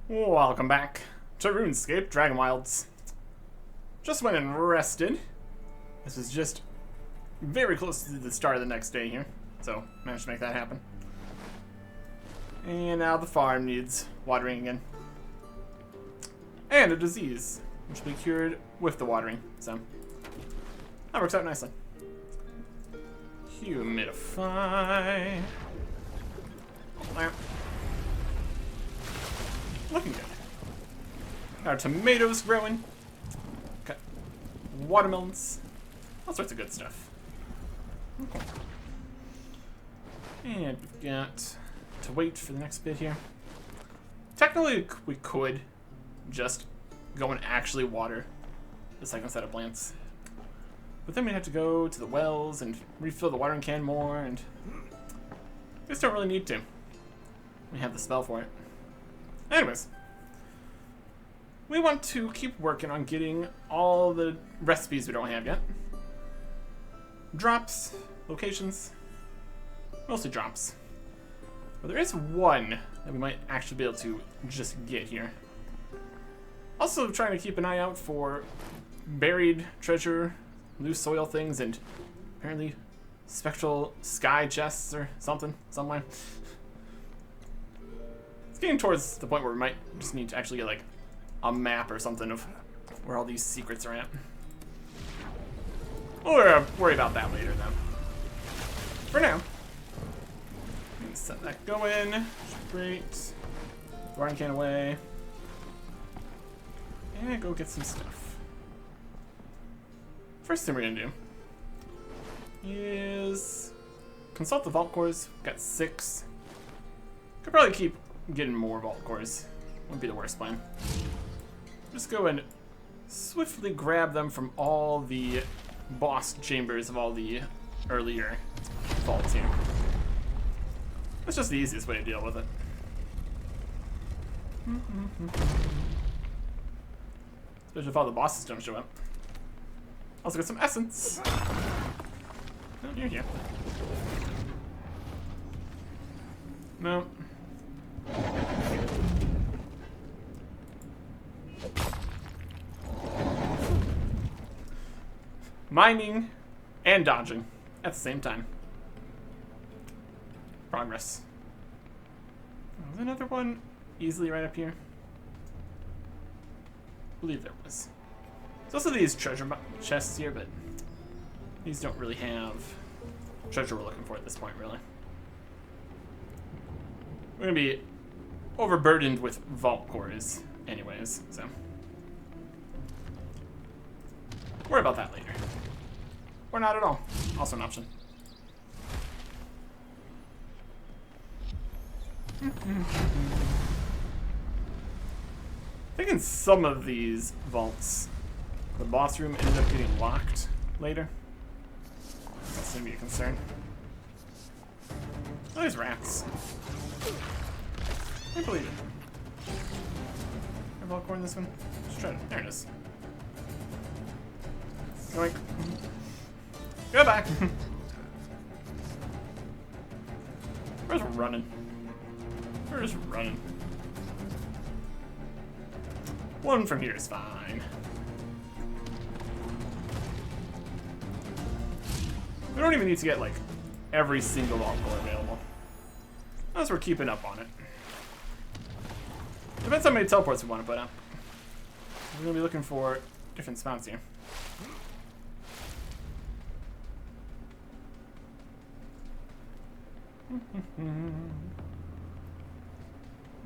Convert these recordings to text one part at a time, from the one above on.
Welcome back to RuneScape Dragonwilds. Just went and rested. This is just very close to the start of the next day here, so managed to make that happen. And now the farm needs watering again. And a disease, which will be cured with the watering, so that works out nicely. Humidify. Lamp. Looking good. Our tomatoes growing. Got watermelons. All sorts of good stuff. Okay. And we've got to wait for the next bit here. Technically, we could just go and actually water the second set of plants. But then we'd have to go to the wells and refill the watering can more, and we just don't really need to. We have the spell for it. Anyways, we want to keep working on getting all the recipes we don't have yet. Drops, locations, mostly drops. But there is one that we might actually be able to just get here. Also trying to keep an eye out for buried treasure, loose soil things, and apparently spectral sky chests or something, somewhere. It's getting towards the point where we might just need to actually get like a map or something of where all these secrets are at. We'll worry about that later though. For now, set that going. Great. Watering can away. And go get some stuff. First thing we're gonna do is consult the vault cores. We've got 6. Could probably keep getting more vault cores. Wouldn't be the worst plan. Just go and swiftly grab them from all the boss chambers of all the earlier vaults here. That's just the easiest way to deal with it. Especially if all the bosses don't show up. Also got some essence. Oh, you're here. No. Mining and dodging at the same time. Progress. There's another one easily right up here. I believe there was. There's also these treasure chests here, but these don't really have treasure we're looking for at this point, really. We're gonna be overburdened with vault cores anyways, so worry about that later. Or not at all. Also an option. I think in some of these vaults, the boss room ended up getting locked later. That's gonna be a concern. Oh, there's rats. I believe it. A vault core in this one? Just try it. There it is. Yoink. Go back. Where's running? Where's running? One from here is fine. We don't even need to get like every single vault core available. Unless we're keeping up on it. Depends how many teleports we want to put up. We're gonna be looking for different spots here.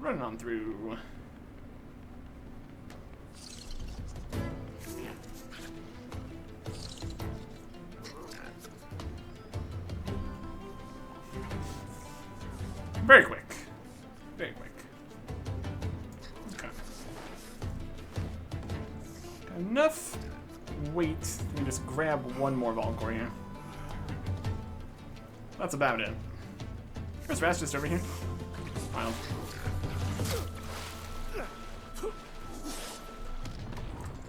Running on through. Very quick. Very quick. Okay. Got enough weight. We can just grab one more vault core here. That's about it. There's rats just over here. Wow.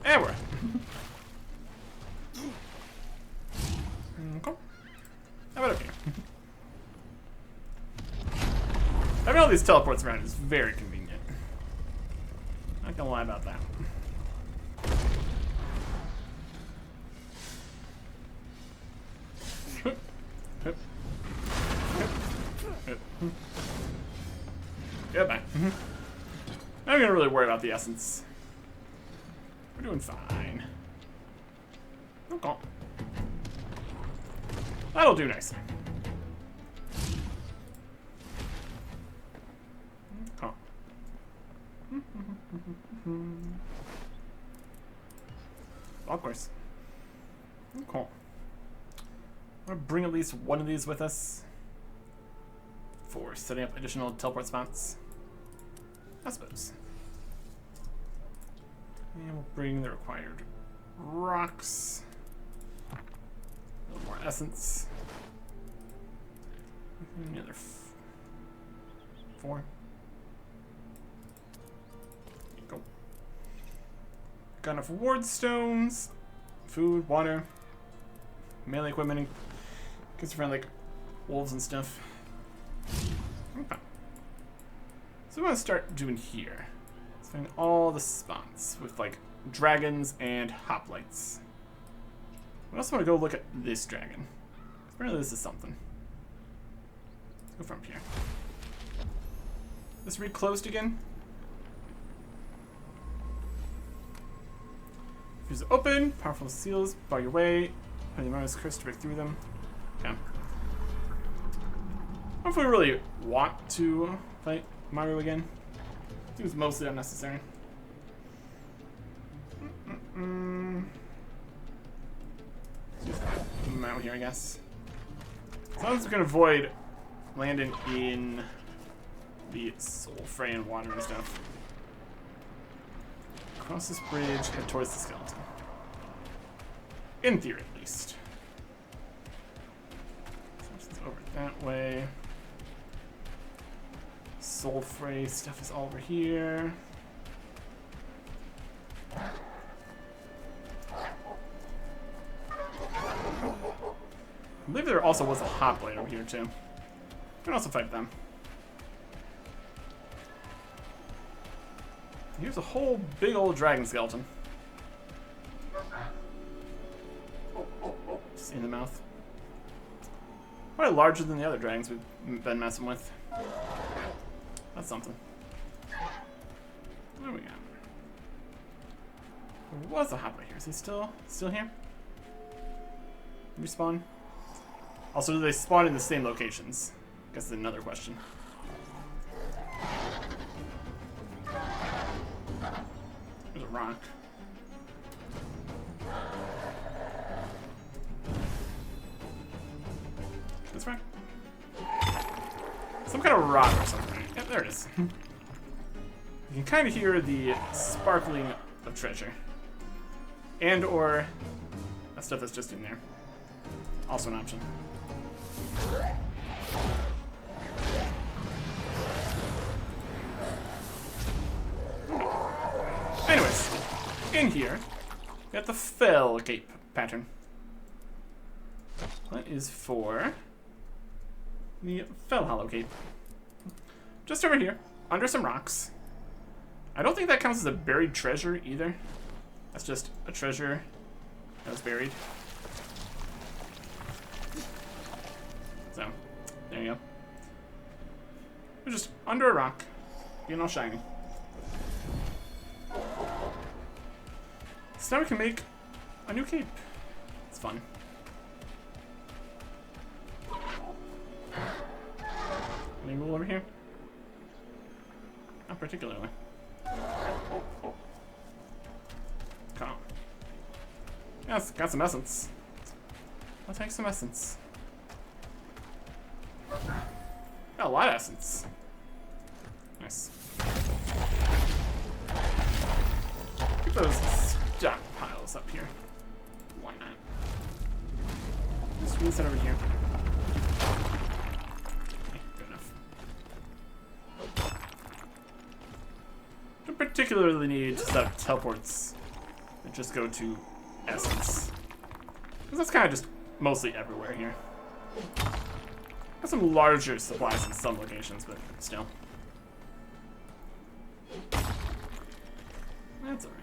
And we're okay. How about up here? Having all these teleports around is very convenient. Not gonna lie about that. Yeah, bye. Not gonna really worry about the essence. We're doing fine. Okay. That'll do nicely. Okay. Of course. Okay. I'm gonna bring at least one of these with us for setting up additional teleport spots, I suppose. And we'll bring the required rocks, a little more essence, and the other 4. There you go. Got enough ward stones, food, water, melee equipment, in case you're like wolves and stuff. Okay. So we want to start doing here. Let's find all the spots with like dragons and hoplites. We also want to go look at this dragon. Apparently this is something. Let's go from here. This reclosed again. Fuse open. Powerful seals bar your way. Put the Maru's curse to break through them. Okay. I don't know if we really want to fight Maru again. Seems mostly unnecessary. Just come out here, I guess. As long as we can avoid landing in the soul fray and water and stuff. Cross this bridge, head towards the skeleton. In theory, at least. So over that way. Soul fray stuff is all over here. I believe there also was a hoplite over here too. We can also fight them. Here's a whole big old dragon skeleton. Just in the mouth. Probably larger than the other dragons we've been messing with. That's something. What do we got? There was a hoplite here. Is he still here? Respawn? Also, do they spawn in the same locations? I guess that's another question. There's a rock. This rock? Some kind of rock or something. Yeah, there it is. You can kind of hear the sparkling of treasure. And or that stuff that's just in there. Also an option. Anyways, in here, we got the fell cape pattern. That is for the fell hollow cape. Just over here, under some rocks. I don't think that counts as a buried treasure either. That's just a treasure that was buried. So, there you go. We're just under a rock, being all shiny. So now we can make a new cape. It's fun. Any rule over here? Not particularly. Come on. Yeah, it's got some essence. I'll take some essence. Got a lot of essence. Nice. Keep those stockpiles up here. Why not? Just move that over here. Okay, good enough. Don't particularly need to set up teleports that just go to essence. Because that's kind of just mostly everywhere here. Got some larger supplies in some locations, but still. That's alright.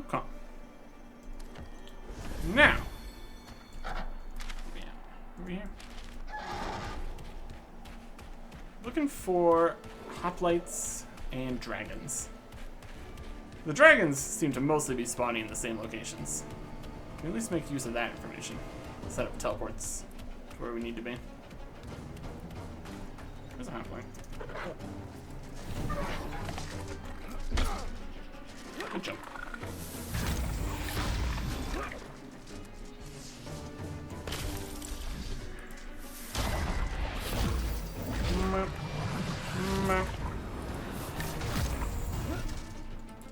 Okay. Now. Over here. Looking for hoplites and dragons. The dragons seem to mostly be spawning in the same locations. We can at least make use of that information. Set up teleports to where we need to be. There's a hoplite. Good jump.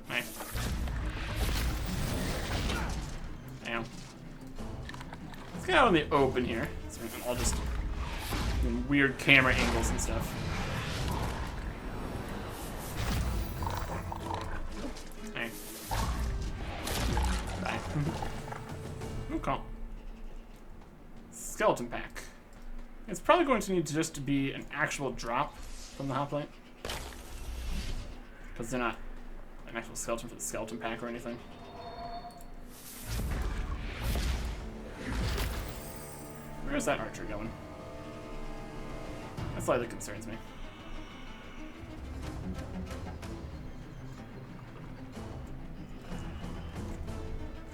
Nice. Damn. Let's get out in the open here. So we can all just do weird camera angles and stuff. Hey. Bye. Okay. Skeleton pack. It's probably going to need to just be an actual drop from the hoplite. Because they're not an actual skeleton for the skeleton pack or anything. Where's that archer going? That slightly concerns me.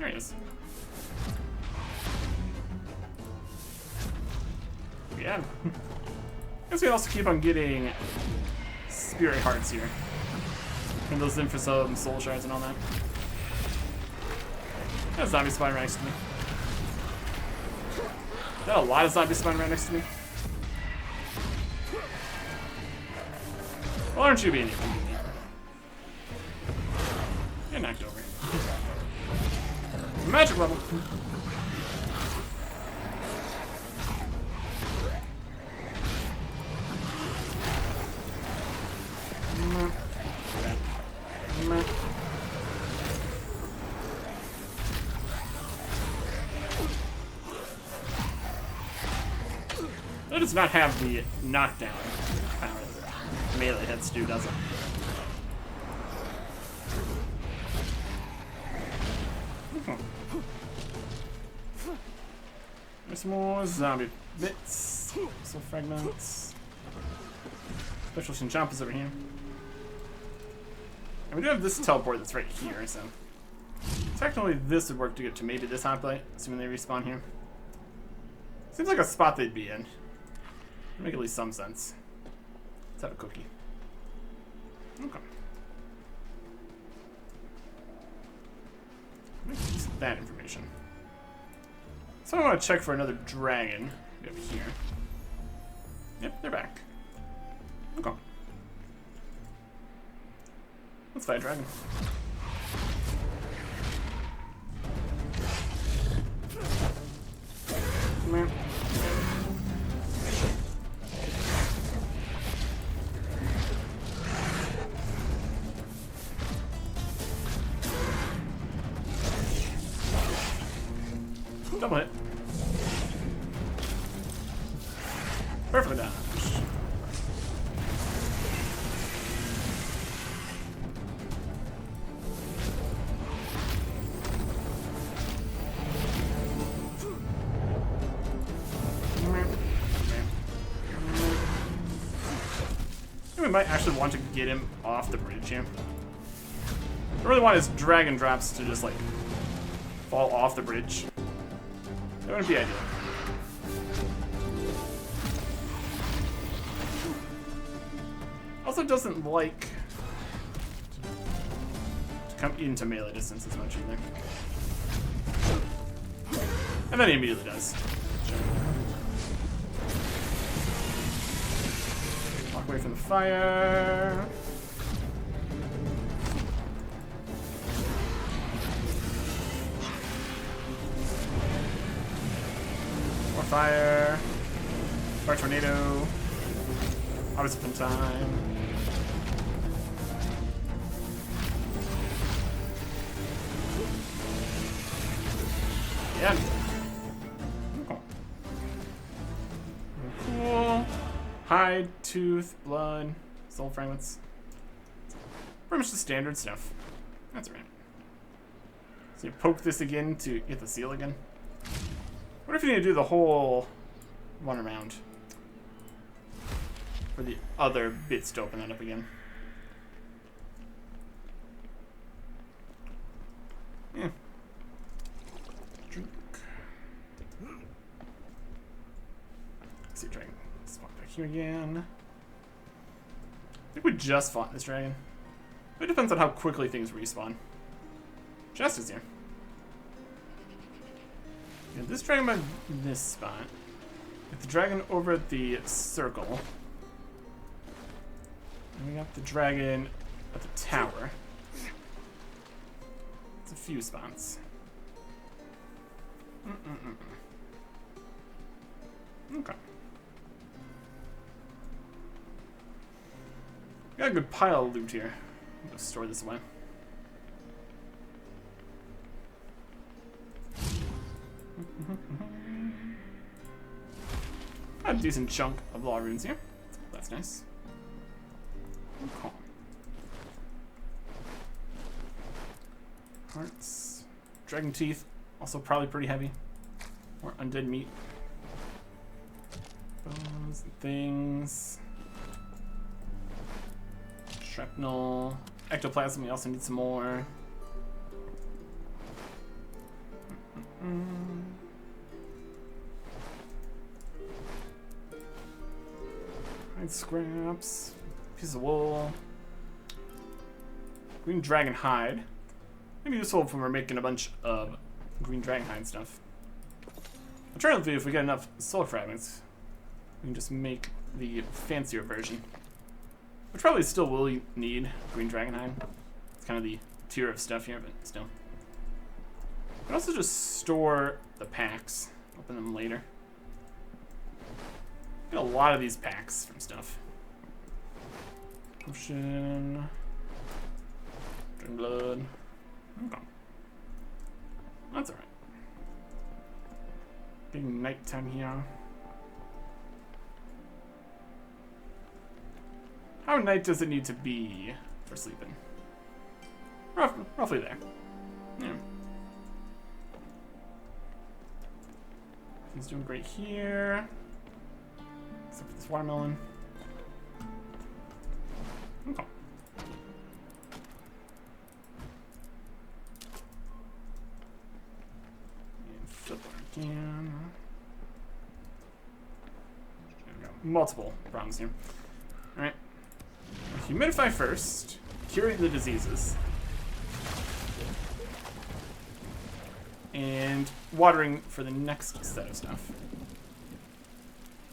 There he is. Yeah. I guess we also keep on getting spirit hearts here. And those in for some soul shards and all that. There's a zombie spawning right next to me. Is that a lot of zombies spawning right next to me? Well, aren't you being here? You're knocked over. Magic level. It does not have the knockdown power that melee hits do, does it? There's more zombie bits, soul fragments. Special jump is over here. And we do have this teleport that's right here, so technically this would work to get to maybe this hoplite, assuming they respawn here. Seems like a spot they'd be in. Would make at least some sense. Let's have a cookie. Okay. Let's use that information. So I want to check for another dragon over here. Yep, they're back. Okay. Let's fight a dragon. Come here. Double hit. Perfectly done. We might actually want to get him off the bridge here. I really want his dragon drops to just like fall off the bridge. That wouldn't be ideal. Also doesn't like to come into melee distance as much either. And then he immediately does. Walk away from the fire. More fire. Fire tornado. Harvest in time. Yeah. Okay. Cool. Hide, tooth, blood, soul fragments. Pretty much the standard stuff. That's right. So you poke this again to get the seal again. What if you need to do the whole one around? For the other bits to open that up again. Yeah. Drink. Let's see, dragon. Let's walk back here again. I think we just fought this dragon. It depends on how quickly things respawn. Chest is here. Yeah, this dragon by this spot. Get the dragon over at the circle. And we got the dragon at the tower. It's a few spots. Okay. Got a good pile of loot here. I'm gonna store this away. A decent chunk of law runes here. That's nice. Okay. Hearts. Dragon teeth. Also probably pretty heavy. More undead meat. Bones and things. Shrapnel. Ectoplasm, we also need some more. Hide scraps. Piece of wool. Green dragon hide. Maybe useful if we're making a bunch of green dragon hide stuff. Alternatively, if we get enough soul fragments, we can just make the fancier version. Which probably still will need green dragon hide. It's kind of the tier of stuff here, but still. We can also just store the packs. Open them later. Get a lot of these packs from stuff. Potion. Dragon blood. Okay. That's alright. Getting nighttime here. How night does it need to be for sleeping? Roughly there. Yeah. He's doing great here. Except for this watermelon. Okay. And flip it again. There we go. Multiple problems here. Alright. Humidify first. Curing the diseases. And watering for the next set of stuff.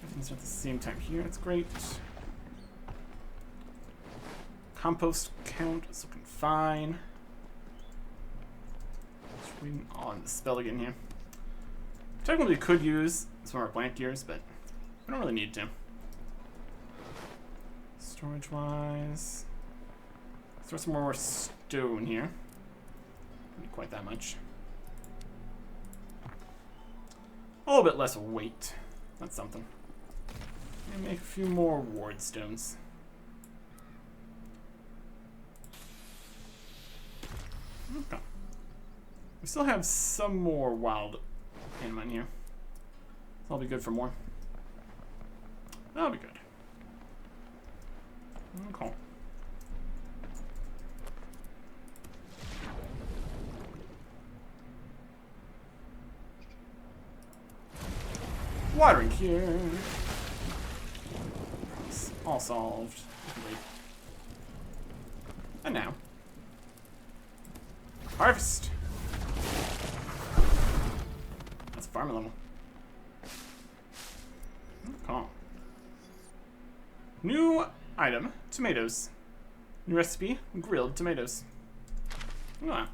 Everything's at the same time here. That's great. Compost count is looking fine. Just reading on the spell again here. Technically could use some of our plant gears, but we don't really need to. Storage wise. Store some more stone here. Don't need quite that much. A little bit less weight. That's something. And make a few more ward stones. Okay. We still have some more wild animal in here. That'll be good for more. That'll be good. Okay. Watering here. All solved. And now. Harvest. That's farm level. Okay. New item, tomatoes. New recipe, grilled tomatoes. Look at that.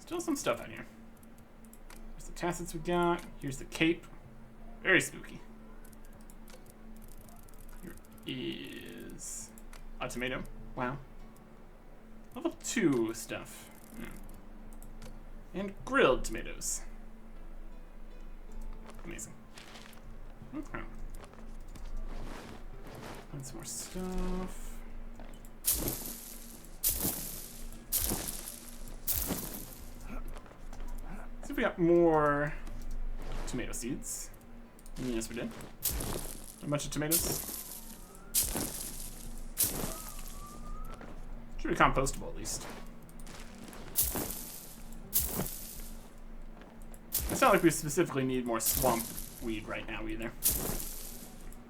Still some stuff out here. Here's the tassets we got. Here's the cape. Very spooky. Here is a tomato. Wow. Level 2 stuff. And grilled tomatoes. Amazing. Okay. And some more stuff. got more tomato seeds. Yes, we did. A bunch of tomatoes. Should be compostable at least. It's not like we specifically need more swamp weed right now either.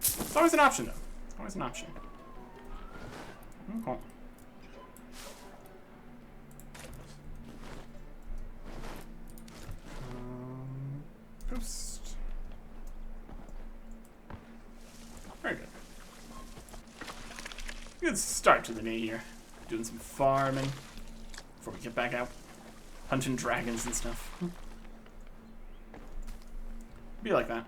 It's always an option though. Always an option. Okay. Post. Very good. Good start to the day here. Doing some farming before we get back out. Hunting dragons and stuff. Be like that.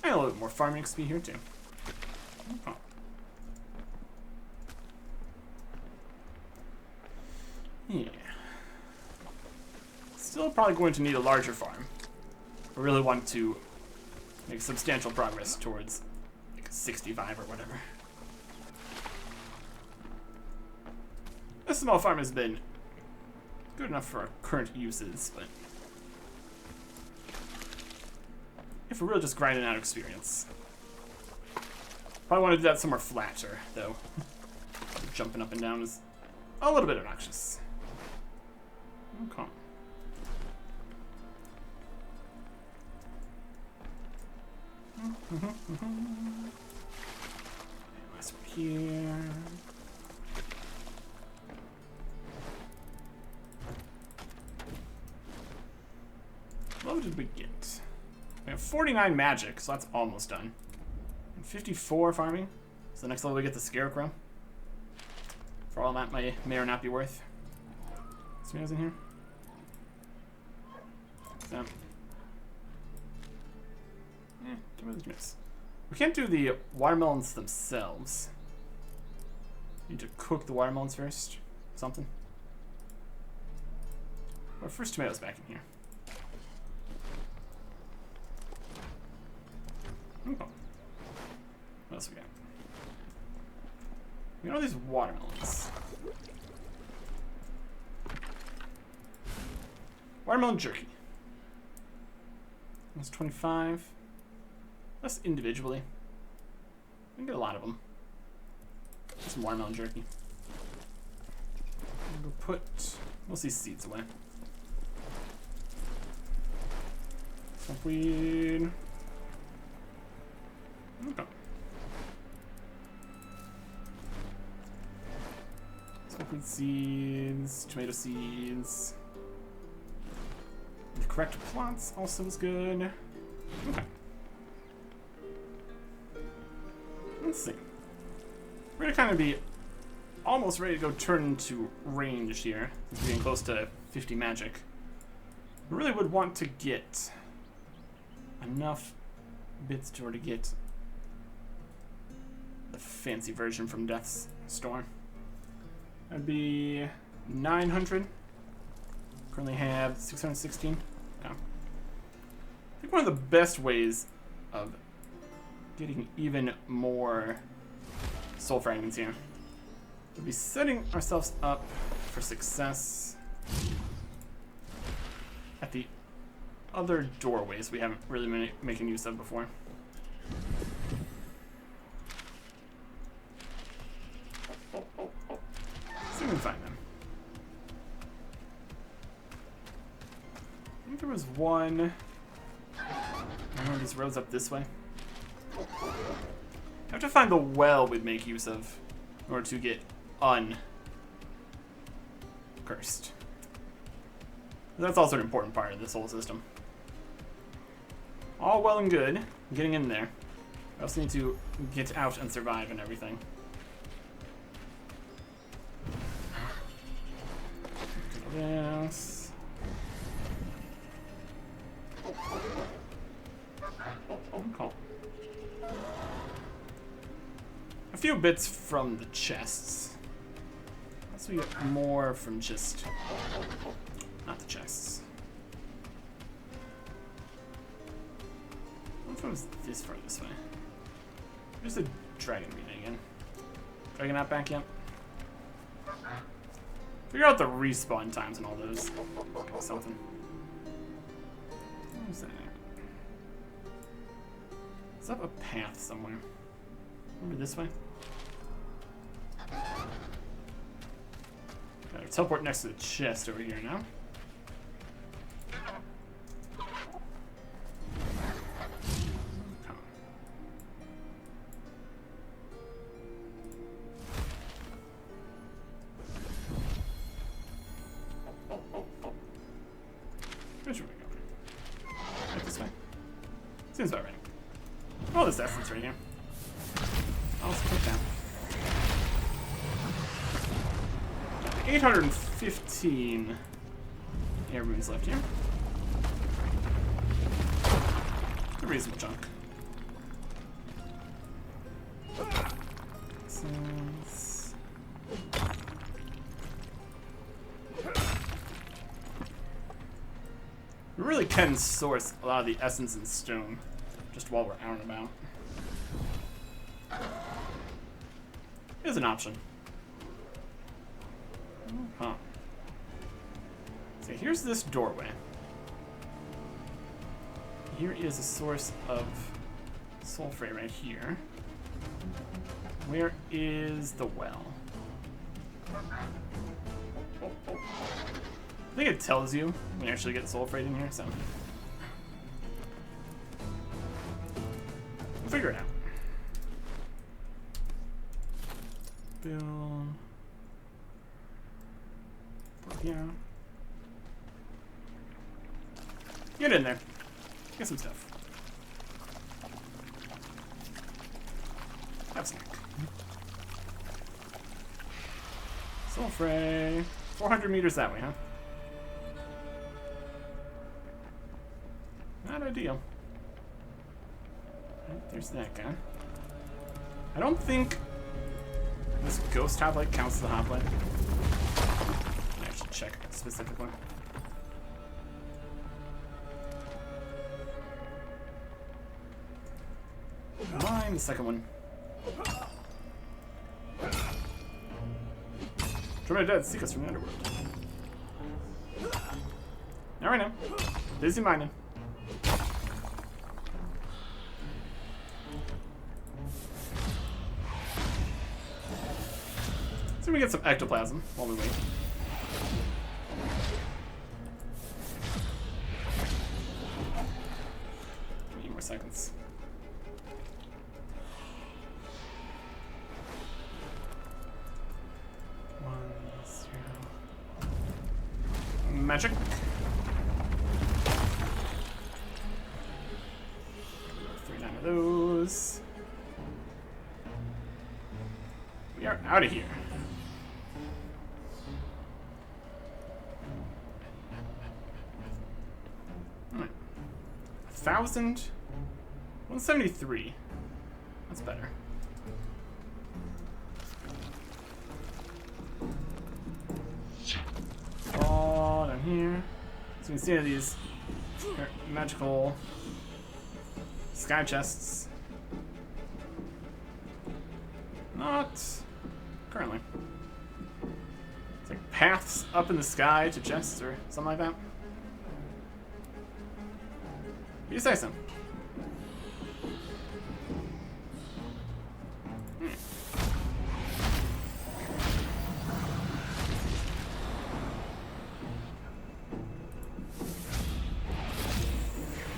And a little bit more farming XP here too. Oh. Yeah. Still probably going to need a larger farm. I really want to make substantial progress towards like 65 or whatever. This small farm has been good enough for our current uses, but if we're really just grinding out experience, probably want to do that somewhere flatter, though. Jumping up and down is a little bit obnoxious. Okay. Last one here. What did we get? We have 49 magic, so that's almost done. And 54 farming. So the next level we get the scarecrow. For all that may or not be worth. Tomatoes in here. So. Yeah, tomatoes. We can't do the watermelons themselves. Need to cook the watermelons first. Something. Our first tomatoes back in here. Oh. What else we got? We got all these watermelons. Watermelon jerky. That's 25. That's individually. We can get a lot of them. Some watermelon jerky. We'll put most of these seeds away. Swamp weed. Okay. Swamp seeds, tomato seeds. The correct plots also is good. Okay. Let's see. We're gonna kind of be almost ready to go turn into range here. Since we're getting close to 50 magic. We really would want to get enough bits to already get the fancy version from Death's Storm. That'd be 900. Currently have 616. Yeah. I think one of the best ways of getting even more soul fragments here would be setting ourselves up for success at the other doorways we haven't really been making use of before. See if we can find them. I think there was one of these roads up this way. I have to find the well we'd make use of in order to get uncursed. That's also an important part of this whole system. All well and good, getting in there. I also need to get out and survive and everything. Yes. Okay. A few bits from the chests. Let's we get more from just not the chests. What if it was this far this way? There's a dragon meeting again. Dragon not back yet? Figure out the respawn times and all those. Something. What was that? It's up a path somewhere. Maybe this way? Gotta teleport next to the chest over here now. Where should we go? Right this way. Seems about right. Oh, this essence right here. I'll just put down. 815 air runes left here. A reasonable chunk. Essence. We really can source a lot of the essence in stone just while we're out and about. Is an option. Huh. So here's this doorway. Here is a source of sulfate right here. Where is the well? I think it tells you when you actually get sulfate in here, so we'll figure it out. Build. Yeah. Get in there. Get some stuff. Have a snack. Sulfray. 400 meters that way, huh? Not ideal. Right, there's that guy. I don't think this ghost hoplite counts as a hoplite. I should check specifically. Mine, the second one. Try my dead, seek us from the underworld. Alright now. Busy mining. So we get some ectoplasm while we wait. Seconds. Magic. 39 of those. We are out of here. All right. 1,173. That's better. All down here. So you can see these magical sky chests. Not currently. It's like paths up in the sky to chests or something like that. You say so.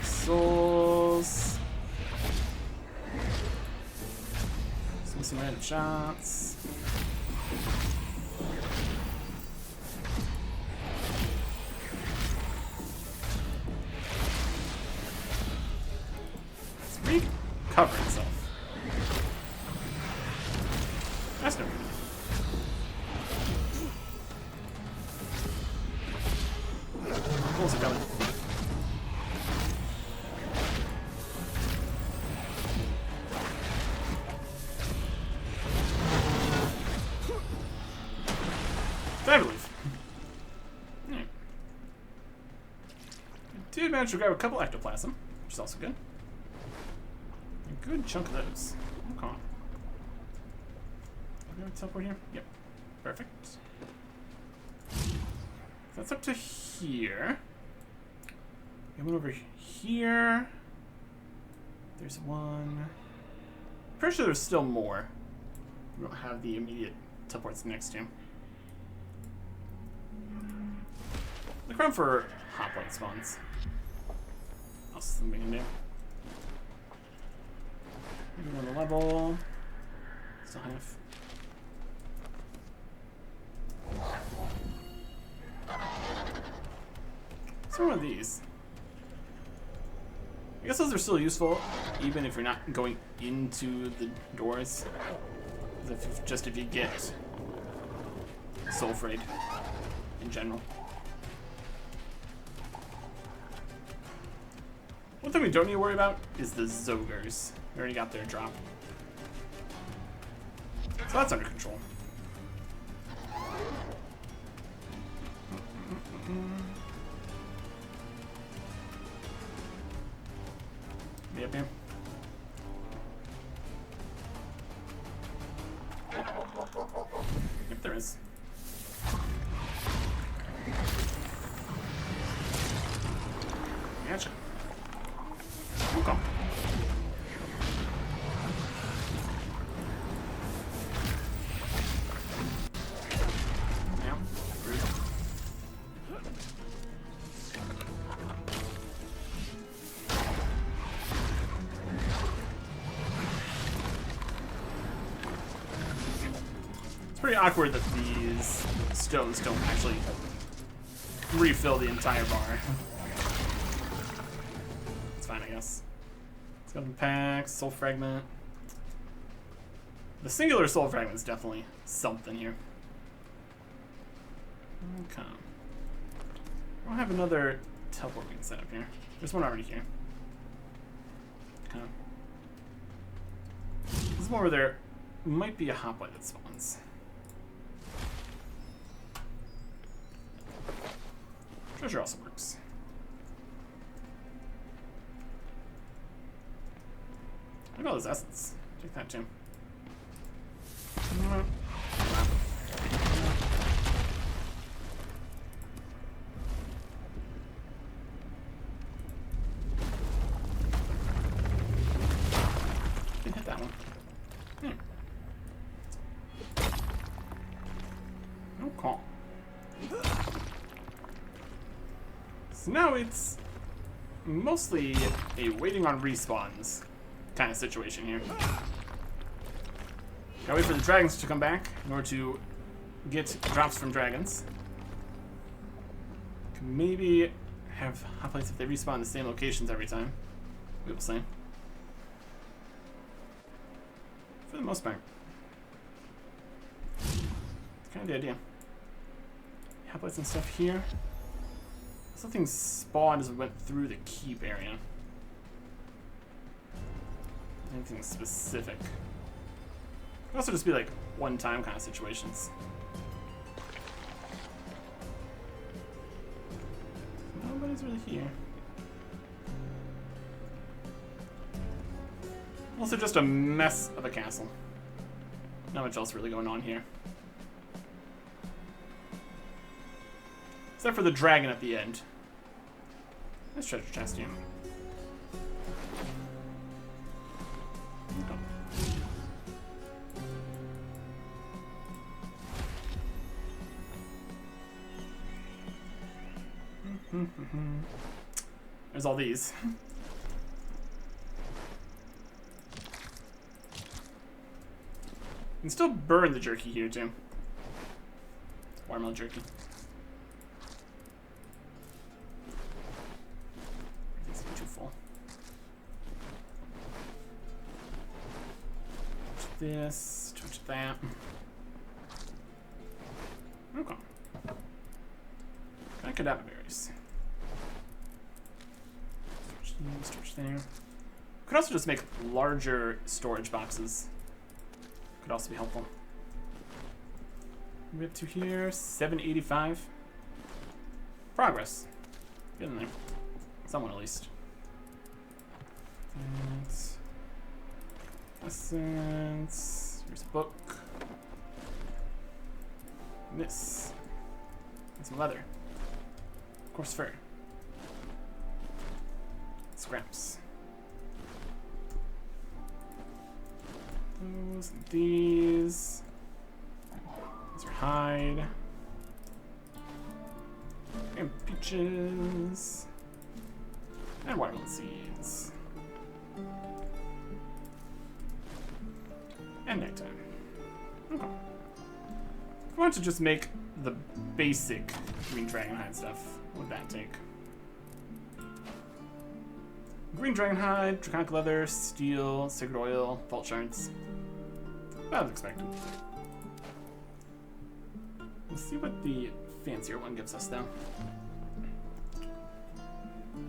Souls. Some random shots. Let's recover itself. That's no good. Bulls are coming. I believe. Yeah. I did manage to grab a couple ectoplasm, which is also good. A good chunk of those. Okay. Are we gonna teleport here? Yep. Perfect. That's up to here. I went over here. There's one. Pretty sure there's still more. We don't have the immediate teleports next to him. Look around for hoplite spawns. What else is something we can do? Maybe on the level. Still have. So one of these. I guess those are still useful, even if you're not going into the doors. If you get soul frayed in general. One thing we don't need to worry about is the Zogers. We already got their drop. So that's under control. Be up here. Yep, there is. Gotcha. Okay. Yeah. It's pretty awkward that these stones don't actually refill the entire bar. It's fine, I guess. Skeleton packs, soul fragment. The singular soul fragment is definitely something here. Okay. I don't have another teleport we can set up here. There's one already here. Okay. This is one where there might be a hoplite that spawns. Treasure also works. Look at all those essence. Take that too. Didn't hit that one. Okay. So now it's mostly a waiting on respawns kind of situation here. Gotta wait for the dragons to come back in order to get drops from dragons. Can maybe have hoplites if they respawn in the same locations every time. We will see. For the most part. That's kind of the idea. Hoplites and stuff here. Something spawned as we went through the keep area. Anything specific. Could also just be like one-time kind of situations. Nobody's really here. Also just a mess of a castle. Not much else really going on here. Except for the dragon at the end. Nice treasure chest here. There's all these. You can still burn the jerky here too. Watermelon jerky. It's too full. Touch this, touch that. Okay. Cadaver berries. Storage there. Could also just make larger storage boxes. Could also be helpful. We have to here 785. Progress. Get in there. Someone at least. Essence. Here's a book. This. And some leather. Of course, fur. Scraps. Those and these. These are hide. And peaches. And watermelon seeds. And nighttime. Okay. If I want to just make the basic green dragon hide stuff, what would that take? Green dragon hide, draconic leather, steel, sacred oil, vault shards. That was expected. Let's see what the fancier one gives us, though.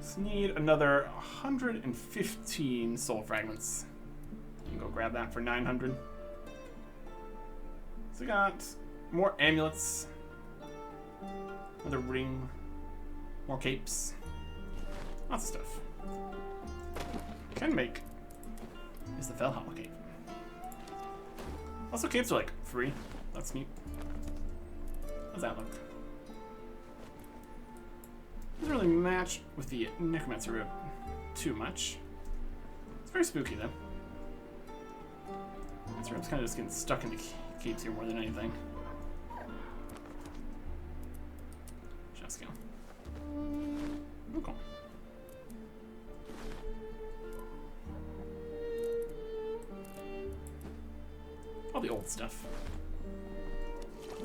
Just need another 115 soul fragments. You can go grab that for 900. So we got more amulets, another ring, more capes, lots of stuff. Can make is the Fellhollow cape. Also, capes are like free. That's neat. How's that look? Doesn't really match with the Necromancer robe too much. It's very spooky though. This robe's kind of just getting stuck into capes here more than anything. Just go. Okay. All the old stuff.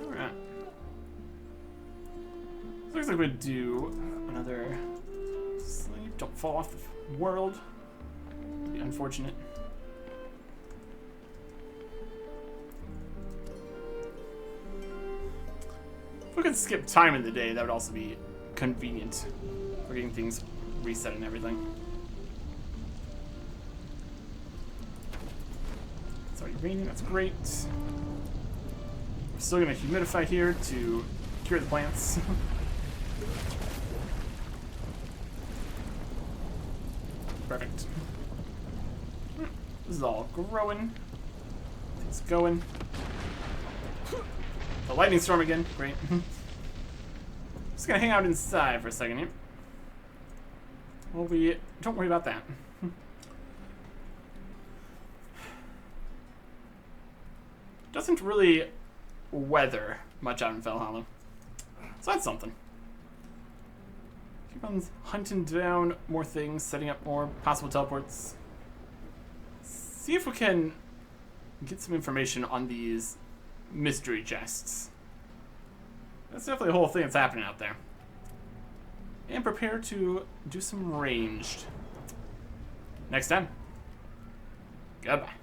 Alright. Looks like we're gonna do another sleep. Don't fall off the world. It'd be unfortunate. If we could skip time in the day, that would also be convenient for getting things reset and everything. It's already raining, that's great. We're still gonna humidify here to cure the plants. Perfect. This is all growing. It's going. The lightning storm again. Great. Just gonna hang out inside for a second here. Well, don't worry about that. Doesn't really weather much out in Fellhollow. So that's something. Keep on hunting down more things, setting up more possible teleports. See if we can get some information on these mystery chests. That's definitely a whole thing that's happening out there. And prepare to do some ranged. Next time. Goodbye.